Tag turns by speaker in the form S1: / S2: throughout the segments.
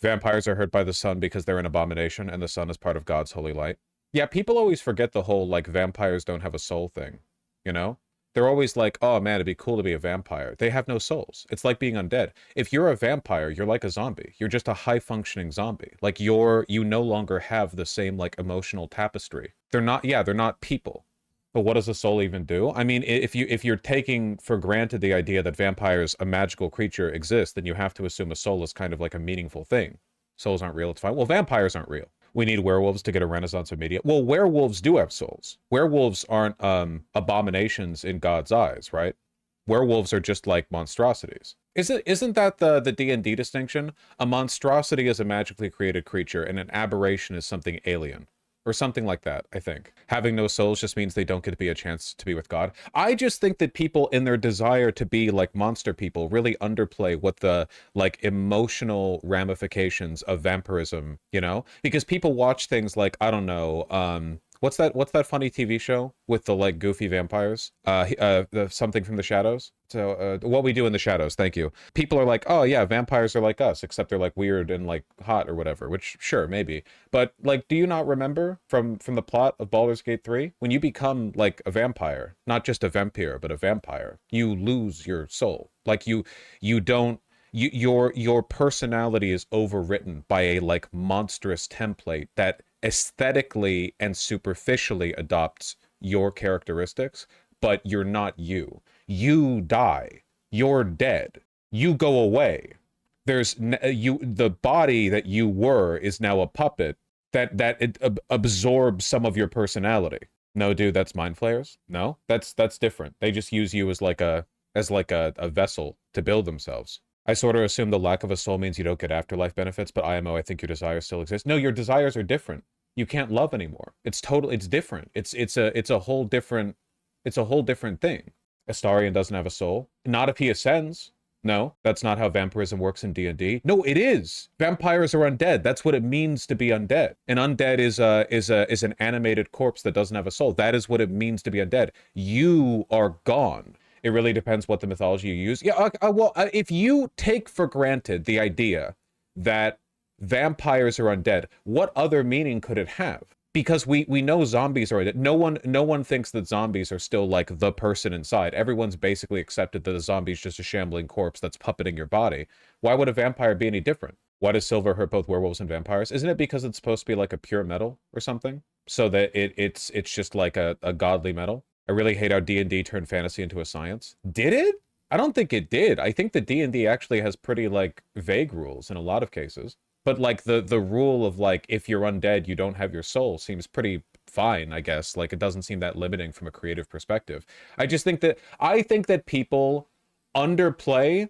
S1: Vampires are hurt by the sun because they're an abomination and the sun is part of God's holy light. Yeah, people always forget the whole, like, vampires don't have a soul thing, you know? They're always like, oh man, it'd be cool to be a vampire. They have no souls. It's like being undead. If you're a vampire, you're like a zombie. You're just a high-functioning zombie. Like, you no longer have the same, like, emotional tapestry. They're not people. But what does a soul even do? I mean, if you're taking for granted the idea that vampires, a magical creature, exist, then you have to assume a soul is kind of like a meaningful thing. Souls aren't real, it's fine. Well, vampires aren't real. We need werewolves to get a renaissance of media. Well, werewolves do have souls. Werewolves aren't abominations in God's eyes, right? Werewolves are just like monstrosities. Isn't that the D&D distinction? A monstrosity is a magically created creature, and an aberration is something alien. Or something like that, I think. Having no souls just means they don't get to be a chance to be with God. I just think that people, in their desire to be like monster people, really underplay what the, like, emotional ramifications of vampirism, you know? Because people watch things like, I don't know, what's that funny TV show with the, like, goofy vampires? The Something from the Shadows? So, What We Do in the Shadows, thank you. People are like, oh yeah, vampires are like us, except they're, like, weird and, like, hot or whatever, which, sure, maybe. But, like, do you not remember from the plot of Baldur's Gate 3? When you become, like, a vampire, not just a vampire, but a vampire, you lose your soul. Like, you don't... your personality is overwritten by a, like, monstrous template that aesthetically and superficially adopts your characteristics, but you're not you. You die. You're dead. You go away. The body that you were is now a puppet that it absorbs some of your personality. No, dude, that's mind flayers. No, that's different. They just use you as like a vessel to build themselves. I sort of assume the lack of a soul means you don't get afterlife benefits, but IMO, I think your desires still exist. No, your desires are different. You can't love anymore. It's different. It's a whole different thing. Astarion doesn't have a soul. Not if he ascends. No, that's not how vampirism works in D&D. No, it is. Vampires are undead. That's what it means to be undead. An undead is an animated corpse that doesn't have a soul. That is what it means to be undead. You are gone. It really depends what the mythology you use. Yeah, well, if you take for granted the idea that vampires are undead, what other meaning could it have? Because we know zombies are undead. No one thinks that zombies are still like the person inside. Everyone's basically accepted that a zombie's just a shambling corpse that's puppeting your body. Why would a vampire be any different? Why does silver hurt both werewolves and vampires? Isn't it because it's supposed to be like a pure metal or something? So that it's just like a godly metal? I really hate how D&D turned fantasy into a science. Did it? I don't think it did. I think that D&D actually has pretty, like, vague rules in a lot of cases. But, like, the rule of, like, if you're undead, you don't have your soul seems pretty fine, I guess. Like, it doesn't seem that limiting from a creative perspective. I think that people underplay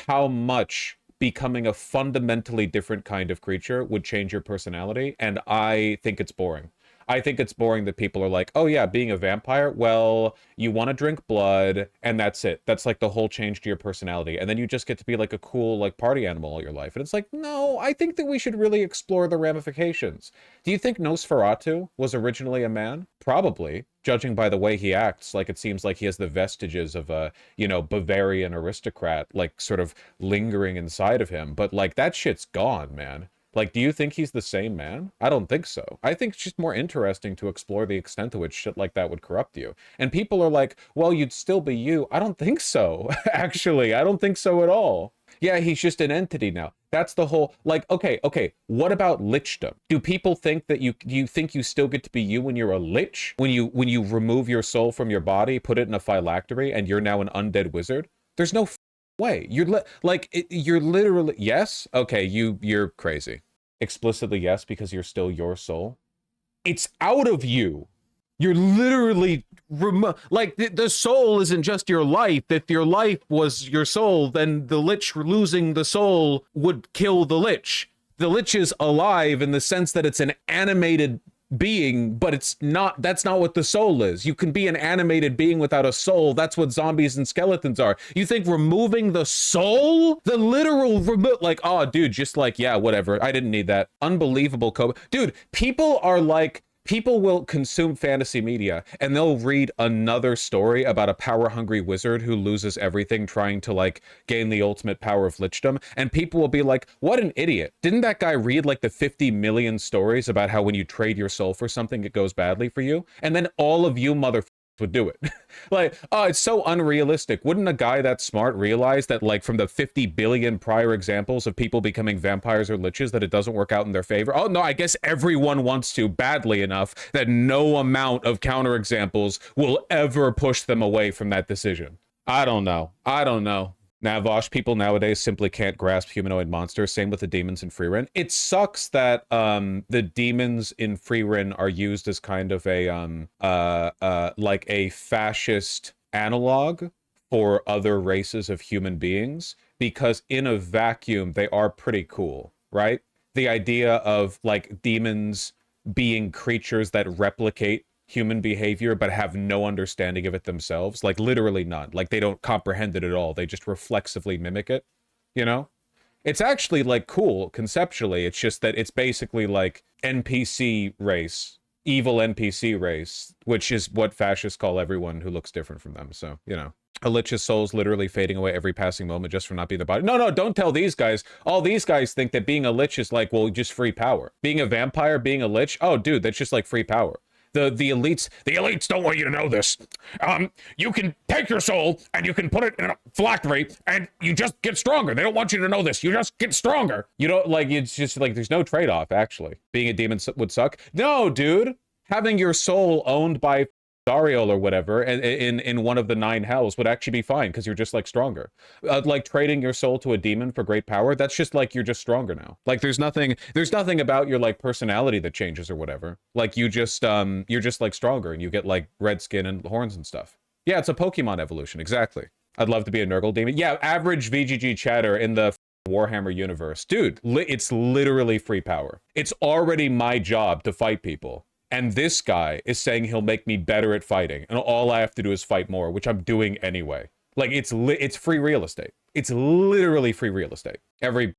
S1: how much becoming a fundamentally different kind of creature would change your personality, and I think it's boring. I think it's boring that people are like, oh yeah, being a vampire, well, you want to drink blood, and that's it. That's like the whole change to your personality. And then you just get to be like a cool, like, party animal all your life. And it's like, no, I think that we should really explore the ramifications. Do you think Nosferatu was originally a man? Probably, judging by the way he acts. Like, it seems like he has the vestiges of a, you know, Bavarian aristocrat, like, sort of lingering inside of him. But, like, that shit's gone, man. Like, do you think he's the same man? I don't think so. I think it's just more interesting to explore the extent to which shit like that would corrupt you. And people are like, well, you'd still be you. I don't think so. Actually, I don't think so at all. Yeah, he's just an entity now. That's the whole, like, okay, what about lichdom? Do people think that do you think you still get to be you when you're a lich? When you remove your soul from your body, put it in a phylactery, and you're now an undead wizard? There's no way. You're literally, yes? Okay, you're crazy. Explicitly yes, because you're still your soul. It's out of you. You're literally like, the soul isn't just your life. If your life was your soul, then the lich losing the soul would kill the lich. The lich is alive in the sense that it's an animated being, but that's not what the soul is. You can be an animated being without a soul. That's what zombies and skeletons are. You think removing the soul, the literal like, oh dude, just like, yeah, whatever, I didn't need that. Unbelievable. Dude, people are like People will consume fantasy media and they'll read another story about a power-hungry wizard who loses everything trying to, like, gain the ultimate power of lichdom, and people will be like, what an idiot. Didn't that guy read, like, the 50 million stories about how when you trade your soul for something, it goes badly for you? And then all of you motherfuckers would do it. Like, oh, it's so unrealistic. Wouldn't a guy that smart realize that, like, from the 50 billion prior examples of people becoming vampires or liches, that it doesn't work out in their favor? Oh no, I guess everyone wants to badly enough that no amount of counterexamples will ever push them away from that decision. I don't know. Navosh, people nowadays simply can't grasp humanoid monsters. Same with the demons in Frieren. It sucks that the demons in Frieren are used as kind of a like a fascist analog for other races of human beings, because in a vacuum they are pretty cool, right? The idea of, like, demons being creatures that replicate human behavior but have no understanding of it themselves, like literally none, like they don't comprehend it at all, they just reflexively mimic it, you know? It's actually, like, cool conceptually. It's just that it's basically like NPC race, evil NPC race, which is what fascists call everyone who looks different from them. So, you know, a lich's soul's literally fading away every passing moment just from not being the body. No, don't tell these guys. All these guys think that being a lich is like, well, just free power. Being a vampire, being a lich, oh dude, that's just like free power. The elites don't want you to know this. You can take your soul and you can put it in a phylactery and you just get stronger. They don't want you to know this. You just get stronger. You don't, like, it's just like there's no trade-off, actually. Being a demon would suck. No, dude. Having your soul owned by Dariel or whatever in one of the 9 hells would actually be fine, because you're just, like, stronger. Like, trading your soul to a demon for great power, that's just like you're just stronger now. Like, there's nothing about your, like, personality that changes or whatever. Like, you're just like stronger and you get, like, red skin and horns and stuff. Yeah, it's a Pokemon evolution, exactly. I'd love to be a Nurgle demon. Yeah, average VGG chatter in the Warhammer universe. Dude, it's literally free power. It's already my job to fight people. And this guy is saying he'll make me better at fighting, and all I have to do is fight more, which I'm doing anyway. Like, it's free real estate. It's literally free real estate. Every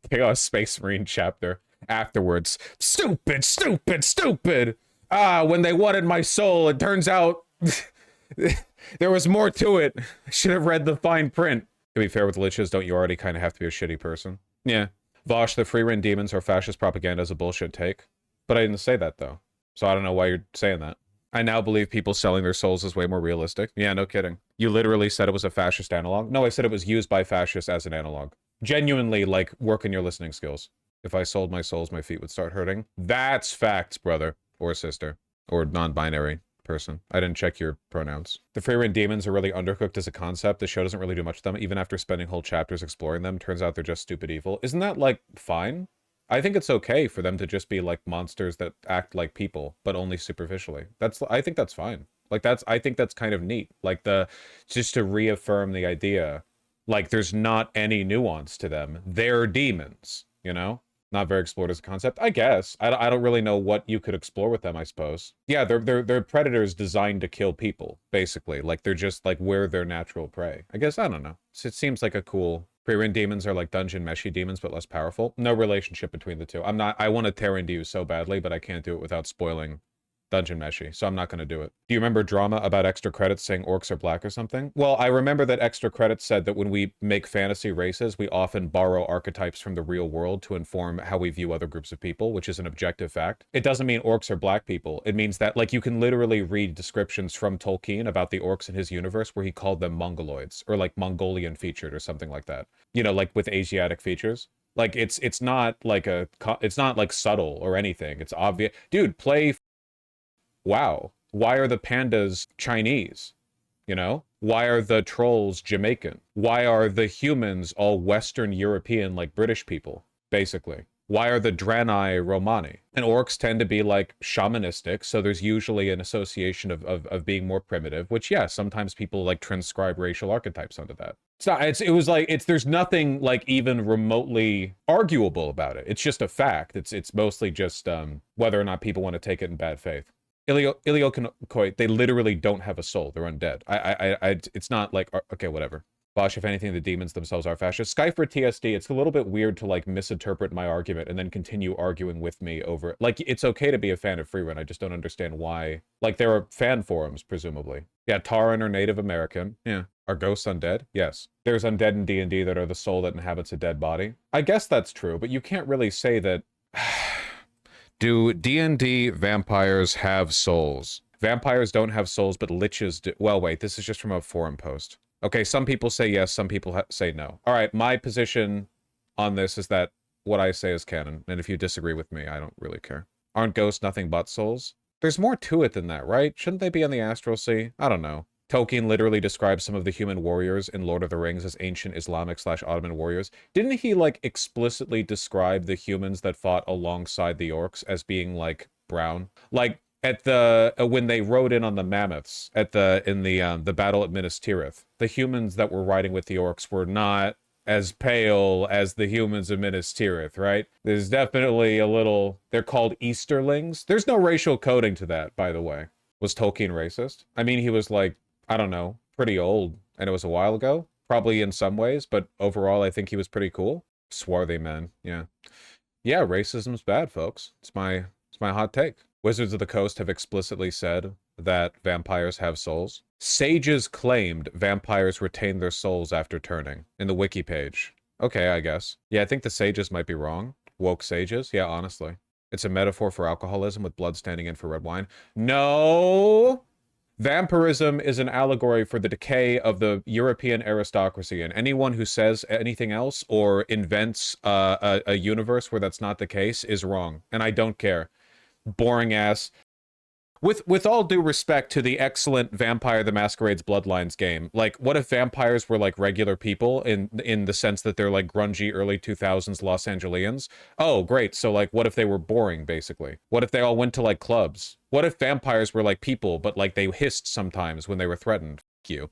S1: Chaos Space Marine chapter afterwards. Stupid. When they wanted my soul, it turns out there was more to it. I should have read the fine print. To be fair with the liches, don't you already kind of have to be a shitty person? Yeah. Vosh, the Frieren demons are fascist propaganda is a bullshit take. But I didn't say that, though. So I don't know why you're saying that. I now believe people selling their souls is way more realistic. Yeah, no kidding. You literally said it was a fascist analog. No, I said it was used by fascists as an analog. Genuinely, like, work on your listening skills. If I sold my souls, my feet would start hurting. That's facts, brother. Or sister. Or non-binary person. I didn't check your pronouns. The Frieren demons are really undercooked as a concept. The show doesn't really do much to them. Even after spending whole chapters exploring them, turns out they're just stupid evil. Isn't that, like, fine? I think it's okay for them to just be, like, monsters that act like people, but only superficially. I think that's fine. Like, I think that's kind of neat. Like, just to reaffirm the idea, like, there's not any nuance to them. They're demons, you know? Not very explored as a concept, I guess. I don't really know what you could explore with them, I suppose. Yeah, they're predators designed to kill people, basically. Like, they're just, like, we're their natural prey. I guess, I don't know. It seems like a cool... Frieren demons are like dungeon meshy demons, but less powerful. No relationship between the two. I want to tear into you so badly, but I can't do it without spoiling dungeon meshy, so I'm not going to do it. Do you remember drama about extra credits saying orcs are black or something? Well, I remember that extra credits said that when we make fantasy races, we often borrow archetypes from the real world to inform how we view other groups of people, which is an objective fact. It doesn't mean orcs are black people. It means that, like, you can literally read descriptions from Tolkien about the orcs in his universe where he called them Mongoloids, or, like, Mongolian featured or something like that. You know, like, with Asiatic features. Like, it's not like it's not like subtle or anything. It's obvious. Dude, play WoW. Why are the pandas Chinese? You know? Why are the trolls Jamaican? Why are the humans all Western European, like British people, basically? Why are the Draenei Romani? And orcs tend to be, like, shamanistic, so there's usually an association of being more primitive, which, yeah, sometimes people, like, transcribe racial archetypes onto that. There's nothing, like, even remotely arguable about it. It's just a fact. It's mostly just whether or not people want to take it in bad faith. Iliokoi, they literally don't have a soul. They're undead. It's not like, okay, whatever. Bosh, if anything, the demons themselves are fascist. Skyfer TSD, it's a little bit weird to, like, misinterpret my argument and then continue arguing with me over... Like, it's okay to be a fan of Freerun, I just don't understand why. Like, there are fan forums, presumably. Yeah, Taran are Native American. Yeah. Are ghosts undead? Yes. There's undead in D&D that are the soul that inhabits a dead body. I guess that's true, but you can't really say that... Do D&D vampires have souls? Vampires don't have souls, but liches do. Well, wait, this is just from a forum post. Okay, some people say yes, some people say no. All right, my position on this is that what I say is canon, and if you disagree with me, I don't really care. Aren't ghosts nothing but souls? There's more to it than that, right? Shouldn't they be on the Astral Sea? I don't know. Tolkien literally describes some of the human warriors in Lord of the Rings as ancient Islamic/Ottoman warriors. Didn't he, like, explicitly describe the humans that fought alongside the orcs as being, like, brown? Like, at the when they rode in on the mammoths at the battle at Minas Tirith, the humans that were riding with the orcs were not as pale as the humans of Minas Tirith, right? There's definitely a little... They're called Easterlings. There's no racial coding to that, by the way. Was Tolkien racist? I mean, he was, like, I don't know, pretty old, and it was a while ago. Probably in some ways, but overall, I think he was pretty cool. Swarthy man, yeah. Yeah, racism's bad, folks. It's my hot take. Wizards of the Coast have explicitly said that vampires have souls. Sages claimed vampires retain their souls after turning, in the wiki page. Okay, I guess. Yeah, I think the sages might be wrong. Woke sages? Yeah, honestly. It's a metaphor for alcoholism with blood standing in for red wine. No! Vampirism is an allegory for the decay of the European aristocracy, and anyone who says anything else or invents a universe where that's not the case is wrong, and I don't care. Boring ass. With all due respect to the excellent Vampire the Masquerade's Bloodlines game, like, what if vampires were like regular people in the sense that they're like grungy early 2000s Los Angeles? Oh, great. So, like, what if they were boring, basically? What if they all went to, like, clubs? What if vampires were like people, but, like, they hissed sometimes when they were threatened? F you. F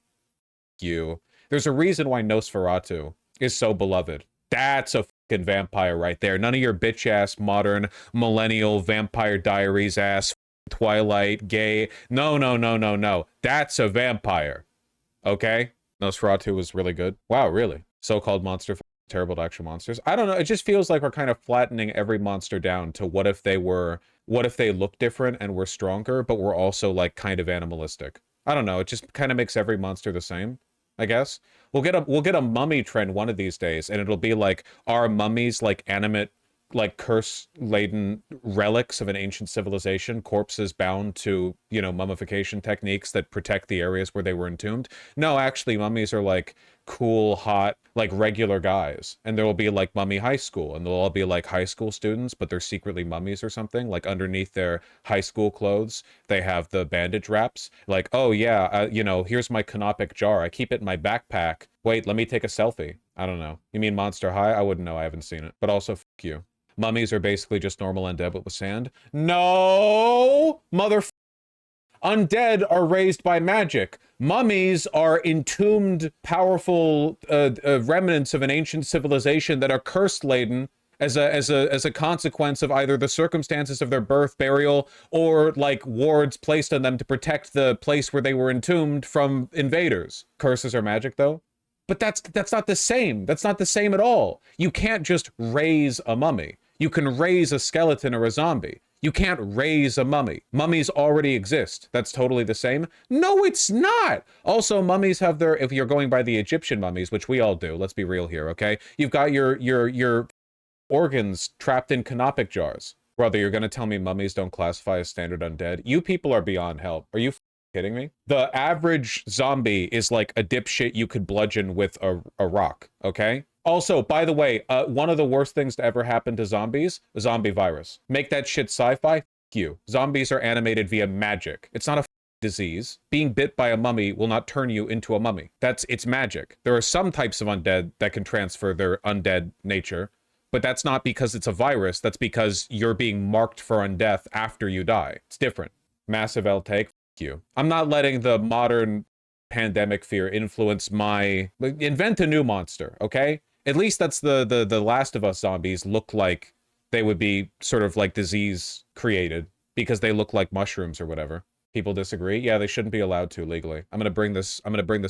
S1: you. There's a reason why Nosferatu is so beloved. That's a fucking vampire right there. None of your bitch-ass modern millennial Vampire Diaries ass Twilight, gay. No, no, no, no, no. That's a vampire. Okay? Nosferatu was really good. Wow, really? So-called monster, terrible to actual monsters. I don't know. It just feels like we're kind of flattening every monster down to what if they look different and were stronger, but were also, like, kind of animalistic. I don't know. It just kind of makes every monster the same, I guess. We'll get a mummy trend one of these days, and it'll be like, are mummies like animate, like curse-laden relics of an ancient civilization, corpses bound to, you know, mummification techniques that protect the areas where they were entombed? No, actually, mummies are like cool, hot, like regular guys. And there will be like mummy high school, and they'll all be like high school students, but they're secretly mummies or something. Like underneath their high school clothes, they have the bandage wraps. Like, oh yeah, you know, here's my canopic jar. I keep it in my backpack. Wait, let me take a selfie. I don't know. You mean Monster High? I wouldn't know. I haven't seen it. But also, f you. Mummies are basically just normal undead but with sand. No! Undead are raised by magic. Mummies are entombed, powerful remnants of an ancient civilization that are curse-laden as a consequence of either the circumstances of their birth, burial, or, like, wards placed on them to protect the place where they were entombed from invaders. Curses are magic, though? But that's not the same. That's not the same at all. You can't just raise a mummy. You can raise a skeleton or a zombie. You can't raise a mummy. Mummies already exist. That's totally the same. No, it's not. Also, mummies have their, if you're going by the Egyptian mummies, which we all do, let's be real here, okay? You've got your organs trapped in canopic jars. Brother, you're gonna tell me mummies don't classify as standard undead? You people are beyond help. Are you kidding me? The average zombie is like a dipshit you could bludgeon with a rock, okay? Also, by the way, one of the worst things to ever happen to zombies, a zombie virus. Make that shit sci-fi? F you. Zombies are animated via magic. It's not a disease. Being bit by a mummy will not turn you into a mummy. It's magic. There are some types of undead that can transfer their undead nature, but that's not because it's a virus. That's because you're being marked for undeath after you die. It's different. Massive L take. F you. I'm not letting the modern pandemic fear influence my... Invent a new monster, okay? At least that's the Last of Us zombies look like they would be sort of like disease created because they look like mushrooms or whatever. People disagree. Yeah, they shouldn't be allowed to legally. I'm gonna bring this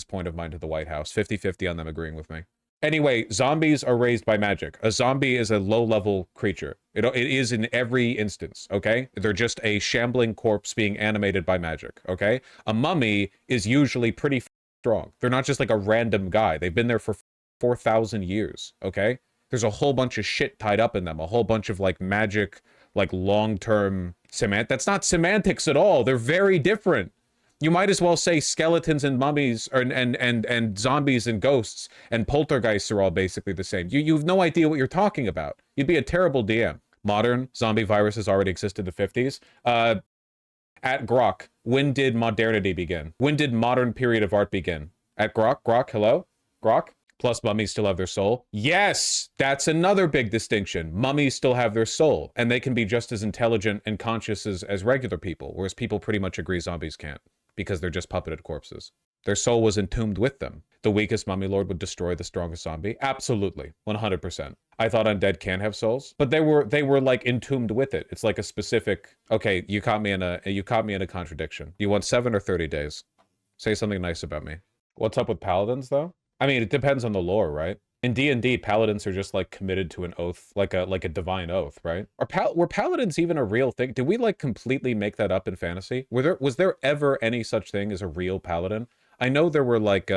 S1: point of mine to the White House. 50-50 on them agreeing with me. Anyway, zombies are raised by magic. A zombie is a low-level creature. It is in every instance, okay? They're just a shambling corpse being animated by magic, okay? A mummy is usually pretty strong. They're not just like a random guy. They've been there for 4,000 years, okay? There's a whole bunch of shit tied up in them, a whole bunch of like magic, like long-term that's not semantics at all. They're very different. You might as well say skeletons and mummies and zombies and ghosts and poltergeists are all basically the same. You have no idea what you're talking about. You'd be a terrible DM. Modern zombie viruses already existed in the 50s. At Grok, when did modernity begin? When did modern period of art begin? At Grok, hello? Grok? Plus mummies still have their soul. Yes, that's another big distinction. Mummies still have their soul, and they can be just as intelligent and conscious as regular people, whereas people pretty much agree zombies can't, because they're just puppeted corpses. Their soul was entombed with them. The weakest mummy lord would destroy the strongest zombie. Absolutely, 100%. I thought undead can have souls, but they were like entombed with it. It's like a specific. Okay, you caught me in a contradiction. You want 7 or 30 days? Say something nice about me. What's up with paladins though? I mean, it depends on the lore, right? In D&D, paladins are just like committed to an oath, like a divine oath, right? Were paladins even a real thing? Did we like completely make that up in fantasy? Was there ever any such thing as a real paladin? I know there were like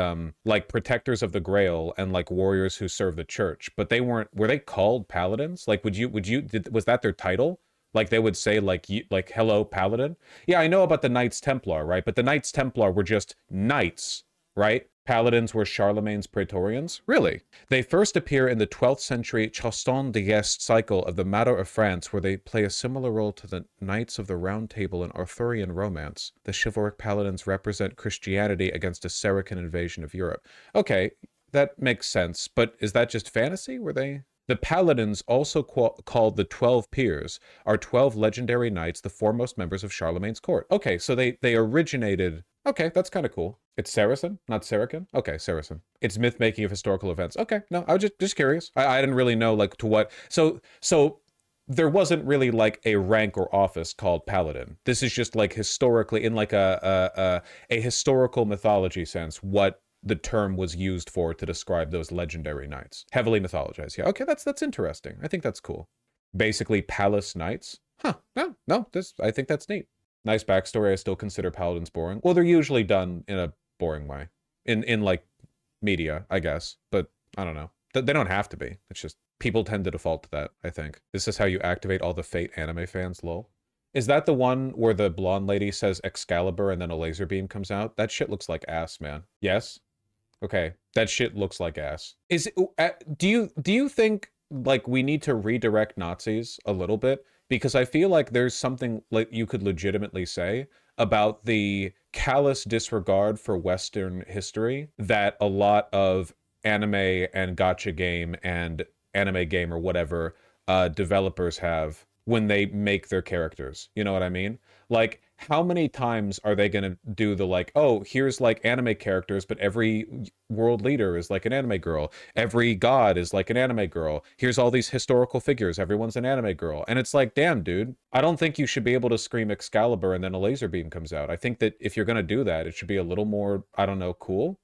S1: protectors of the Grail and like warriors who served the church, but were they called paladins? Like, was that their title? Like they would say like hello paladin? Yeah, I know about the Knights Templar, right? But the Knights Templar were just knights, right? Paladins were Charlemagne's Praetorians? Really? They first appear in the 12th century Chausson de Guest cycle of the Matter of France, where they play a similar role to the Knights of the Round Table in Arthurian romance. The chivalric paladins represent Christianity against a Saracen invasion of Europe. Okay, that makes sense, but is that just fantasy? Were they... The paladins, also called the 12 Peers, are 12 legendary knights, the foremost members of Charlemagne's court. Okay, so they originated... Okay, that's kind of cool. It's Saracen, not Saracen? Okay, Saracen. It's myth-making of historical events. Okay, no, I was just curious. I didn't really know, like, to what... So there wasn't really, like, a rank or office called Paladin. This is just, like, historically, in, like, a historical mythology sense, what the term was used for to describe those legendary knights. Heavily mythologized. Yeah, okay, that's interesting. I think that's cool. Basically, palace knights. Huh, no, I think that's neat. Nice backstory. I still consider paladins boring. Well, they're usually done in a boring way. In like, media, I guess. But, I don't know. They don't have to be. It's just, people tend to default to that, I think. This is how you activate all the Fate anime fans, lol. Is that the one where the blonde lady says Excalibur and then a laser beam comes out? That shit looks like ass, man. Yes? Okay. That shit looks like ass. Do you think, like, we need to redirect Nazis a little bit? Because I feel like there's something like you could legitimately say about the callous disregard for Western history that a lot of anime and gacha game and anime game or whatever developers have when they make their characters. You know what I mean? Like, how many times are they going to do the like, oh, here's like anime characters, but every world leader is like an anime girl. Every god is like an anime girl. Here's all these historical figures. Everyone's an anime girl. And it's like, damn, dude, I don't think you should be able to scream Excalibur and then a laser beam comes out. I think that if you're going to do that, it should be a little more, I don't know, cool.